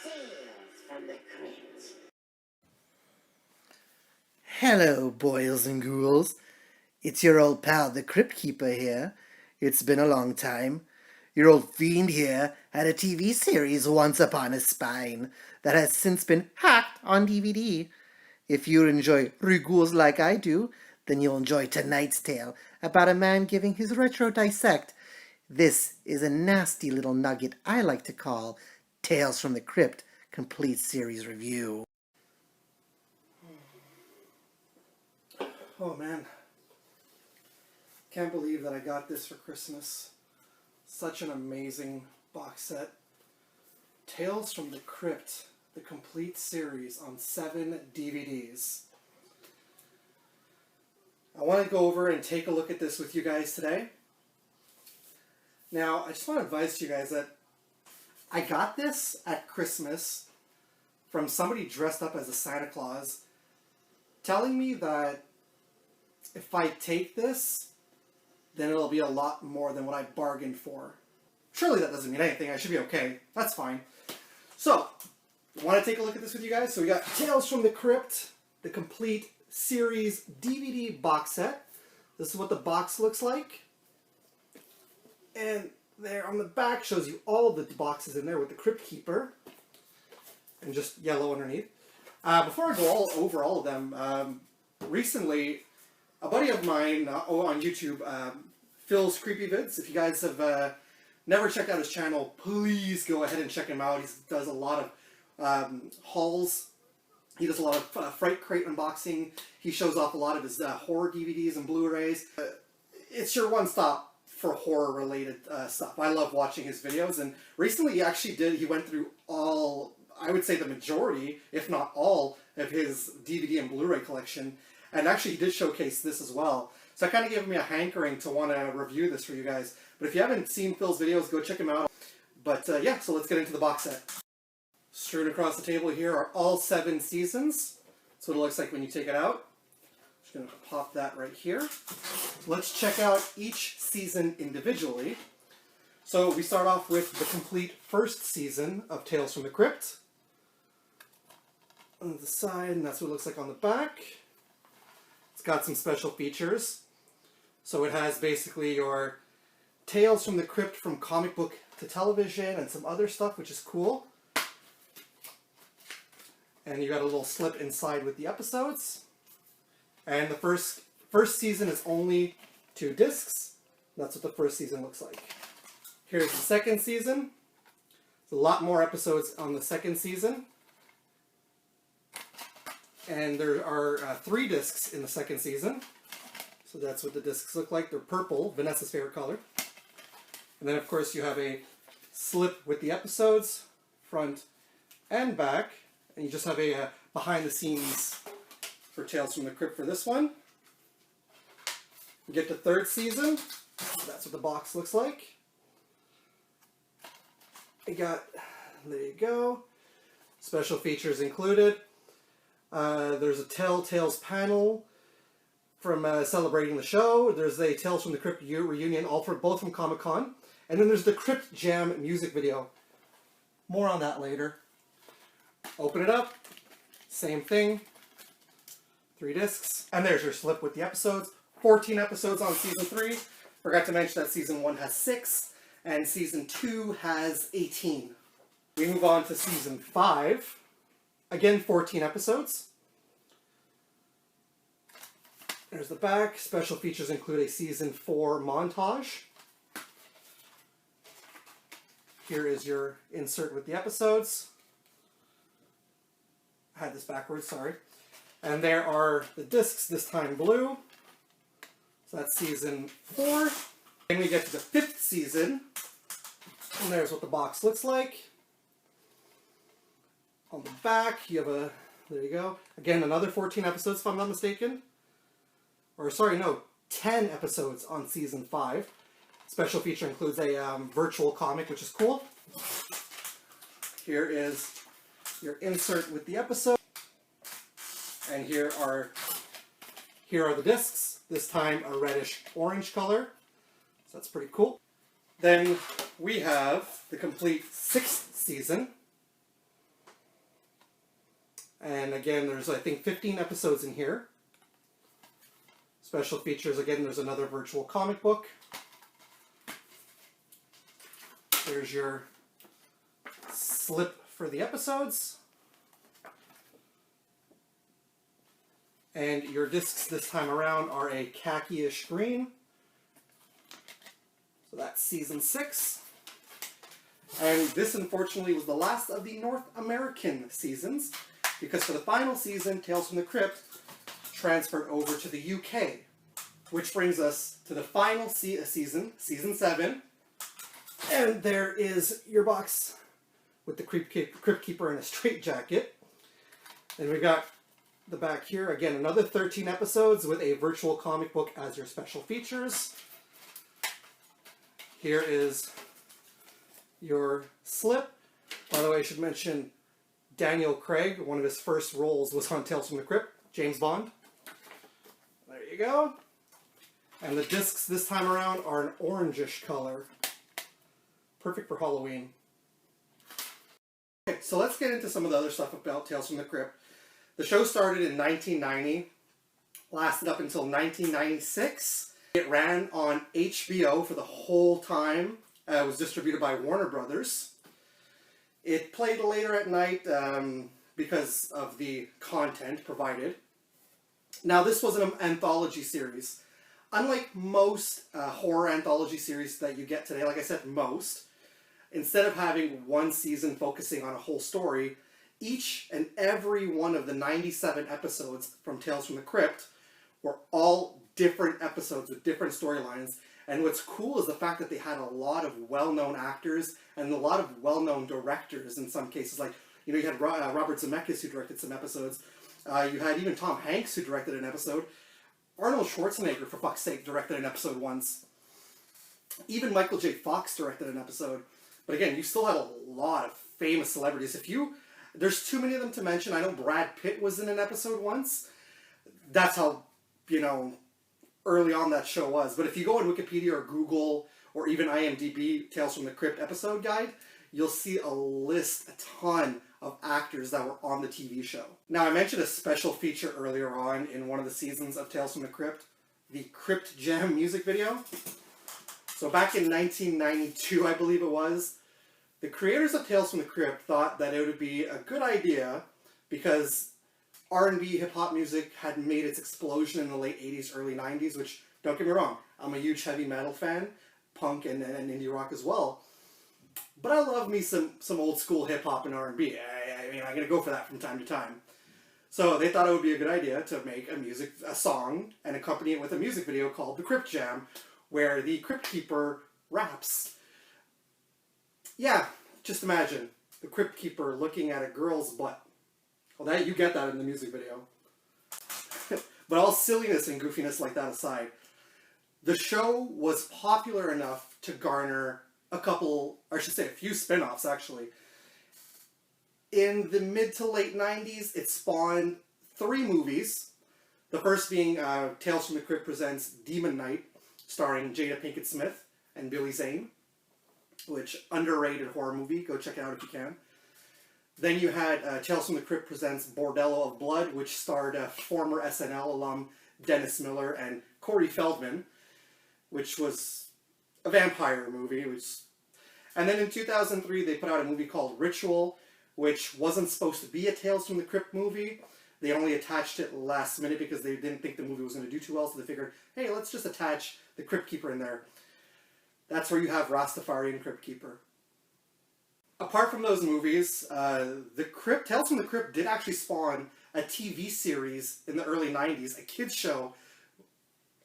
Tales from the Crypt. Hello, boys and ghouls. It's your old pal, the Cryptkeeper here. It's been a long time. Your old fiend here had a TV series once upon a spine that has since been hacked on DVD. If you enjoy ghouls like I do, then you'll enjoy tonight's tale about a man giving his retro dissect. This is a nasty little nugget I like to call Tales from the Crypt Complete Series Review. Oh man, can't believe that I got this for Christmas. Such an amazing box set. Tales from the Crypt, the complete series on 7 DVDs. I want to go over and take a look at this with you guys today. Now, I just want to advise you guys that I got this at Christmas from somebody dressed up as a Santa Claus, telling me that if I take this, then it'll be a lot more than what I bargained for. Surely that doesn't mean anything. I should be okay. That's fine. So, I want to take a look at this with you guys. So we got Tales from the Crypt, the complete series DVD box set. This is what the box looks like. And there on the back shows you all the boxes in there with the Cryptkeeper. And just yellow underneath. Before I go over all of them, recently a buddy of mine on YouTube, Phil's Creepy Vids. If you guys have never checked out his channel, please go ahead and check him out. He does a lot of hauls. He does a lot of Fright Crate unboxing. He shows off a lot of his horror DVDs and Blu-rays. It's your one-stop for horror-related stuff. I love watching his videos. And recently he went through all, I would say the majority, if not all, of his DVD and Blu-ray collection. And actually, he did showcase this as well. So it kind of gave me a hankering to want to review this for you guys. But if you haven't seen Phil's videos, go check him out. But yeah, so let's get into the box set. Strewn across the table here are all 7 seasons. That's what it looks like when you take it out. Just going to pop that right here. Let's check out each season individually. So we start off with the complete first season of Tales from the Crypt. On the side, and that's what it looks like on the back. It's got some special features. So it has basically your Tales from the Crypt from comic book to television and some other stuff, which is cool. And you got a little slip inside with the episodes. And the first season is only 2 discs. That's what the first season looks like. Here's the second season. There's a lot more episodes on the second season. And there are 3 discs in the second season. So that's what the discs look like. They're purple, Vanessa's favorite color. And then, of course, you have a slip with the episodes, front and back. And you just have a behind the scenes for Tales from the Crypt for this one. You get to 3rd season. That's what the box looks like. There you go. Special features included. There's a Telltales panel from celebrating the show. There's a Tales from the Crypt reunion, both from Comic-Con. And then there's the Crypt Jam music video. More on that later. Open it up. Same thing. 3 discs. And there's your slip with the episodes. 14 episodes on Season 3. Forgot to mention that Season 1 has 6. And Season 2 has 18. We move on to Season 5. Again, 14 episodes. There's the back. Special features include a Season 4 montage. Here is your insert with the episodes. I had this backwards, sorry. And there are the discs, this time blue. So that's Season 4. Then we get to the 5th season. And there's what the box looks like. On the back, you have there you go. Again, another 14 episodes, if I'm not mistaken. Or, sorry, no, 10 episodes on Season 5. Special feature includes a virtual comic, which is cool. Here is your insert with the episode. And here are the discs. This time a reddish-orange color. So that's pretty cool. Then we have the complete 6th season. And again, there's, I think, 15 episodes in here. Special features, again, there's another virtual comic book. There's your slip for the episodes. And your discs this time around are a khaki-ish green. So that's season 6. And this, unfortunately, was the last of the North American seasons, because for the final season, Tales from the Crypt transferred over to the UK. Which brings us to the final season, season 7. And there is your box with the Crypt Keeper in a straitjacket. And we got the back here, again, another 13 episodes with a virtual comic book as your special features. Here is your slip. By the way, I should mention Daniel Craig, one of his first roles was on Tales from the Crypt, James Bond. There you go. And the discs this time around are an orangish color. Perfect for Halloween. Okay, so let's get into some of the other stuff about Tales from the Crypt. The show started in 1990, lasted up until 1996. It ran on HBO for the whole time. It was distributed by Warner Brothers. It played later at night because of the content provided. Now, this was an anthology series. Unlike most horror anthology series that you get today, like I said, most, instead of having one season focusing on a whole story, each and every one of the 97 episodes from Tales from the Crypt were all different episodes with different storylines. And what's cool is the fact that they had a lot of well-known actors and a lot of well-known directors in some cases. Like, you know, you had Robert Zemeckis who directed some episodes. You had even Tom Hanks who directed an episode. Arnold Schwarzenegger, for fuck's sake, directed an episode once. Even Michael J. Fox directed an episode. But again, you still had a lot of famous celebrities. There's too many of them to mention. I know Brad Pitt was in an episode once. That's how, you know, early on that show was. But if you go on Wikipedia or Google or even IMDb Tales from the Crypt episode guide, you'll see a list, a ton of actors that were on the TV show. Now, I mentioned a special feature earlier on in one of the seasons of Tales from the Crypt, the Crypt Jam music video. So back in 1992, I believe it was, the creators of Tales from the Crypt thought that it would be a good idea because R&B hip-hop music had made its explosion in the late 80s, early 90s, which, don't get me wrong, I'm a huge heavy metal fan, punk and indie rock as well. But I love me some old school hip-hop and R&B. I mean, I'm going to go for that from time to time. So they thought it would be a good idea to make a song and accompany it with a music video called The Crypt Jam, where the Crypt Keeper raps. Yeah, just imagine the Crypt Keeper looking at a girl's butt. Well, you get that in the music video. But all silliness and goofiness like that aside, the show was popular enough to garner a few spin-offs actually. In the mid to late 90s, it spawned 3 movies. The first being Tales from the Crypt Presents Demon Knight, starring Jada Pinkett Smith and Billy Zane, which underrated horror movie. Go check it out if you can. Then you had Tales from the Crypt Presents Bordello of Blood, which starred former SNL alum Dennis Miller and Corey Feldman, which was a vampire movie. And then in 2003, they put out a movie called Ritual, which wasn't supposed to be a Tales from the Crypt movie. They only attached it last minute because they didn't think the movie was going to do too well, so they figured, hey, let's just attach the Crypt Keeper in there. That's where you have Rastafarian Crypt Keeper. Apart from those movies, Tales from the Crypt did actually spawn a TV series in the early 90s, a kids show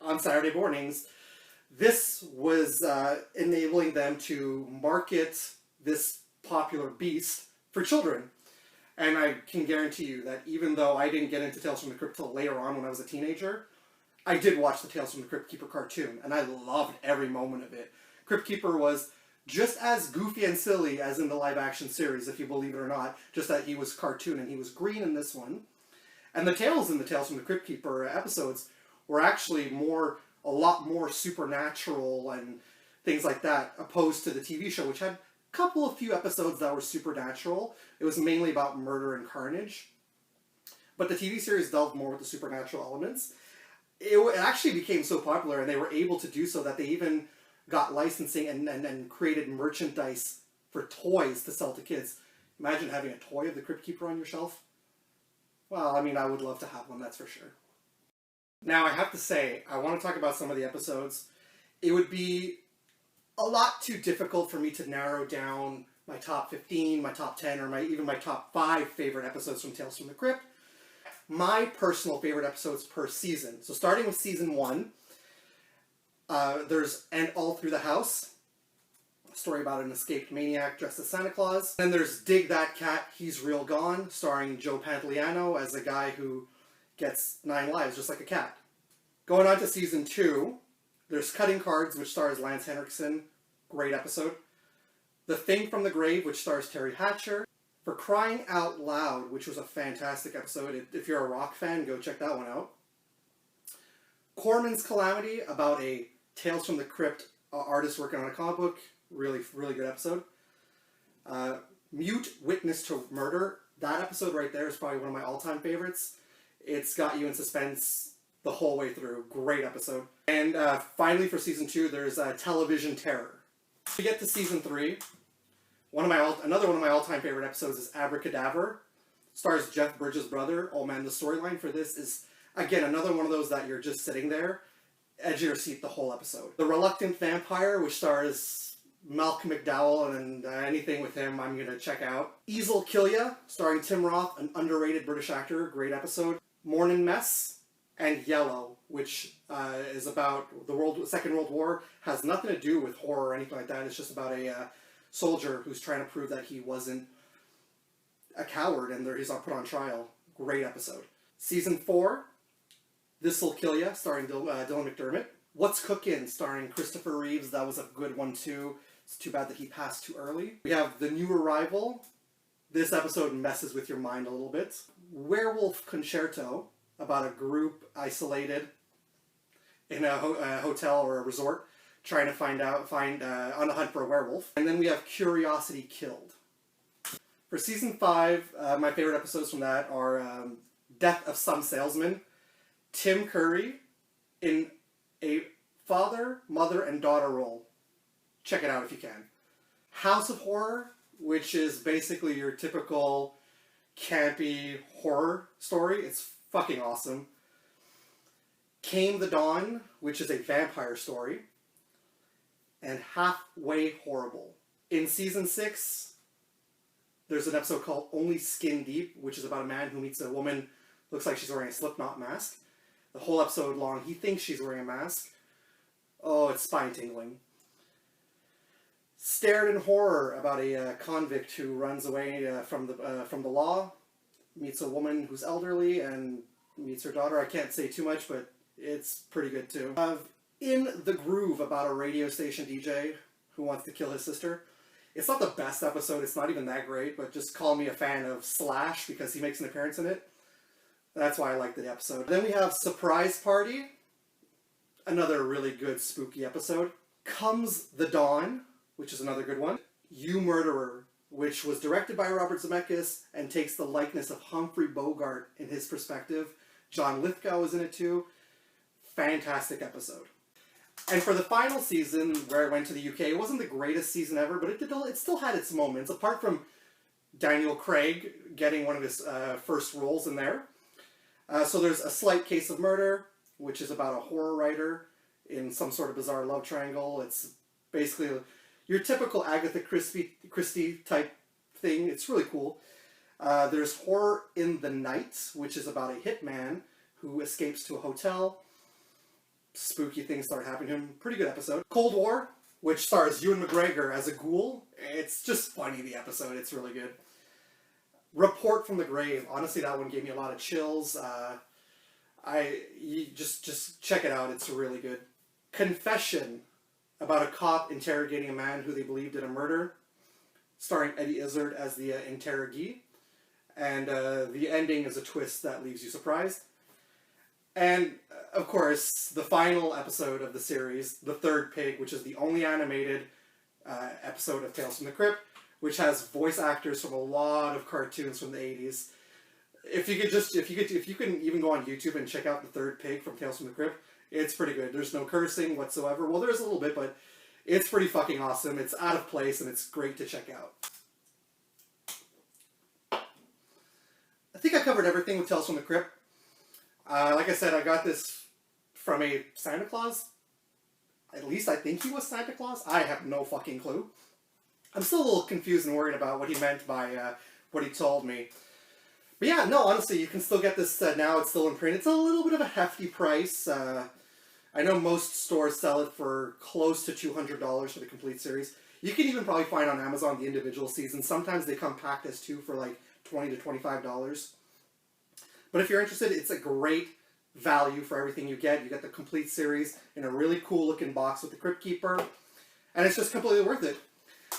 on Saturday mornings. This was enabling them to market this popular beast for children. And I can guarantee you that even though I didn't get into Tales from the Crypt till later on when I was a teenager, I did watch the Tales from the Crypt Keeper cartoon, and I loved every moment of it. Crypt Keeper was just as goofy and silly as in the live-action series, if you believe it or not, just that he was cartoon and he was green in this one. And the tales in the Tales from the Crypt Keeper episodes were actually a lot more supernatural and things like that, opposed to the TV show, which had a few episodes that were supernatural. It was mainly about murder and carnage. But the TV series delved more with the supernatural elements. It actually became so popular, and they were able to do so that they even got licensing and created merchandise for toys to sell to kids. Imagine having a toy of the Crypt Keeper on your shelf. Well, I mean, I would love to have one, that's for sure. Now, I have to say, I want to talk about some of the episodes. It would be a lot too difficult for me to narrow down my top 15, my top 10, or even my top 5 favorite episodes from Tales from the Crypt. My personal favorite episodes per season. So starting with season 1, there's And All Through the House, a story about an escaped maniac dressed as Santa Claus. Then there's Dig That Cat, He's Real Gone, starring Joe Pantoliano as a guy who gets 9 lives just like a cat. Going on to season 2, there's Cutting Cards, which stars Lance Henriksen, great episode. The Thing from the Grave, which stars Terry Hatcher. For Crying Out Loud, which was a fantastic episode. If you're a rock fan, go check that one out. Corman's Calamity, about a Tales from the Crypt artist working on a comic book. Really, really good episode. Mute Witness to Murder. That episode right there is probably one of my all-time favorites. It's got you in suspense the whole way through. Great episode. And finally for season 2, there's Television Terror. To get to season 3, another one of my all-time favorite episodes is Abracadabra. Stars Jeff Bridges' brother. Oh man, the storyline for this is, again, another one of those that you're just sitting there, edge of your seat the whole episode. The Reluctant Vampire, which stars Malcolm McDowell, and anything with him I'm going to check out. Easel Kill Ya, starring Tim Roth, an underrated British actor. Great episode. Mornin' Mess, and Yellow, which is about the Second World War. Has nothing to do with horror or anything like that. It's just about a soldier who's trying to prove that he wasn't a coward, and he's put on trial. Great episode. Season 4, This'll Kill Ya, starring Dylan McDermott. What's Cookin', starring Christopher Reeves. That was a good one too. It's too bad that he passed too early. We have The New Arrival. This episode messes with your mind a little bit. Werewolf Concerto, about a group isolated in a hotel or a resort, trying to find on the hunt for a werewolf. And then we have Curiosity Killed. For season 5, my favorite episodes from that are Death of Some Salesman, Tim Curry in a father, mother, and daughter role. Check it out if you can. House of Horror, which is basically your typical campy horror story. It's fucking awesome. Came the Dawn, which is a vampire story. And Halfway Horrible. In season 6, there's an episode called Only Skin Deep, which is about a man who meets a woman, looks like she's wearing a Slipknot mask. The whole episode long, he thinks she's wearing a mask. Oh, it's spine-tingling. Stared in Horror, about a convict who runs away from the law, meets a woman who's elderly, and meets her daughter. I can't say too much, but it's pretty good too. In the Groove, about a radio station DJ who wants to kill his sister. It's not the best episode, it's not even that great, but just call me a fan of Slash because he makes an appearance in it. That's why I like the episode. Then we have Surprise Party, another really good spooky episode. Comes the Dawn, which is another good one. You Murderer, which was directed by Robert Zemeckis and takes the likeness of Humphrey Bogart in his perspective. John Lithgow is in it too. Fantastic episode. And for the final season, where I went to the UK, it wasn't the greatest season ever, but it still had its moments, apart from Daniel Craig getting one of his first roles in there. So there's A Slight Case of Murder, which is about a horror writer in some sort of bizarre love triangle. It's basically your typical Agatha Christie type thing. It's really cool. There's Horror in the Night, which is about a hitman who escapes to a hotel. Spooky things start happening to him. Pretty good episode. Cold War, which stars Ewan McGregor as a ghoul. It's just funny, the episode. It's really good. Report from the Grave. Honestly, that one gave me a lot of chills. You just check it out. It's really good. Confession, about a cop interrogating a man who they believe did a murder, starring Eddie Izzard as the interrogee. And the ending is a twist that leaves you surprised. And, of course, the final episode of the series, The Third Pig, which is the only animated episode of Tales from the Crypt, which has voice actors from a lot of cartoons from the 80s. if you can even go on YouTube and check out the third pig from Tales from the Crypt, it's pretty good. There's no cursing whatsoever. Well, there's a little bit, but it's pretty fucking awesome. It's out of place and it's great to check out. I think I covered everything with Tales from the Crypt. Like I said, I got this from a Santa Claus. At least I think he was Santa Claus. I have no fucking clue. I'm still a little confused and worried about what he meant by what he told me. But yeah, no, honestly, you can still get this now. It's still in print. It's a little bit of a hefty price. I know most stores sell it for close to $200 for the complete series. You can even probably find on Amazon the individual seasons. Sometimes they come packed as two for like $20 to $25. But if you're interested, it's a great value for everything you get. You get the complete series in a really cool looking box with the Cryptkeeper. And it's just completely worth it.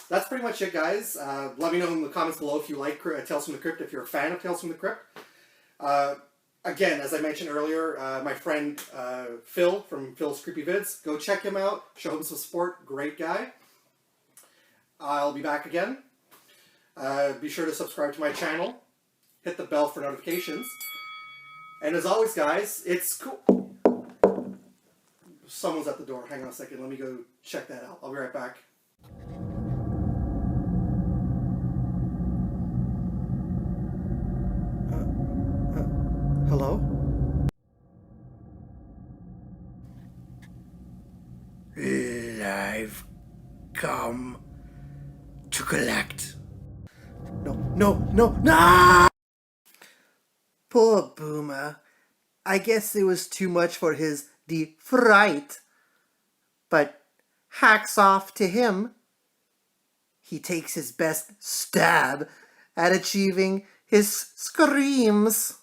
That's pretty much it, guys. Let me know in the comments below if you like Tales from the Crypt, if you're a fan of Tales from the Crypt. Again, as I mentioned earlier, my friend Phil from Phil's Creepy Vids, go check him out. Show him some support. Great guy. I'll be back again. Be sure to subscribe to my channel. Hit the bell for notifications. And as always, guys, it's cool. Someone's at the door. Hang on a second. Let me go check that out. I'll be right back. Hello? I've come to collect. No! Poor Boomer. I guess it was too much for his fright. But hacks off to him. He takes his best stab at achieving his screams.